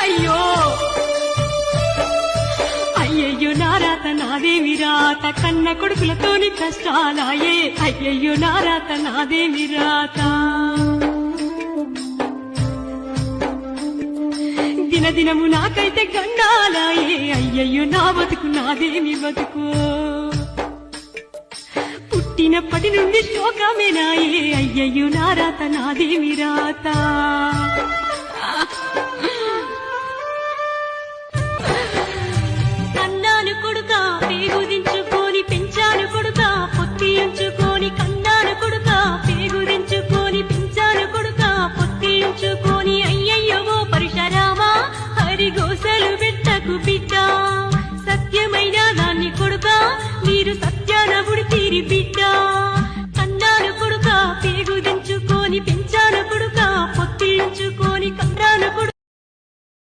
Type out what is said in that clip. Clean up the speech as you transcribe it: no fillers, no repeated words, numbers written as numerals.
అయ్యో అయ్యయ్యో నా రాత నాదేమి రాత కన్న కొడుకులతోని కష్టాలాయే అయ్యయ్యో నా రాత నాదేమి రాత దినదినము నాకైతే గండాలాయే అయ్యయ్యో నా బతుకు నాదేమి బతుకు పుట్టినప్పటి నుండి శోకమేనాయే అయ్యయ్యో నా రాత నాదేమి రాత